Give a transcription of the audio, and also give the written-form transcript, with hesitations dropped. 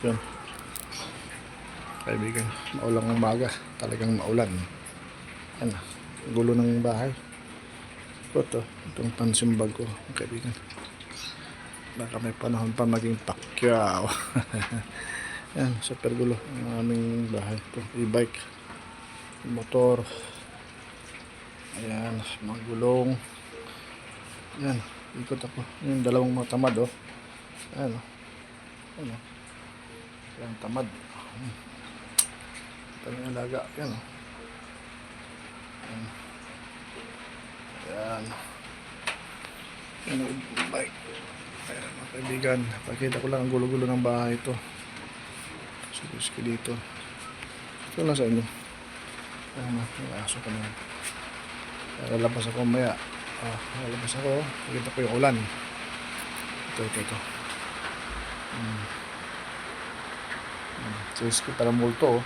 Yun. Kaibigan, maulang umaga. Talagang maulan. Yan. Gulo ng bahay. Itong pansimbag ko, kaibigan. Baka may panahon pa maging Pacquiao. Yan, super gulo ang aming bahay. Ito, e-bike, motor. Ayan, mga gulong. Yan, ikot ako. Yung dalawang mga tamad, oh. Ayan, oh. Ayan, oh. Ayan, tamad. Ito yung alaga. Yan, oh. Ayan. Ayan. Ayan, e-bike. Ayan, mga kaibigan. Pakita ko lang ang gulo-gulo ng bahay ito. Sige dito. Ito lang sa inyo. Ayan, may aso ka naman. Lalabas ako maya. Lalabas ako. Pakita ko yung ulan. Ito. Sis ko para multo, oh.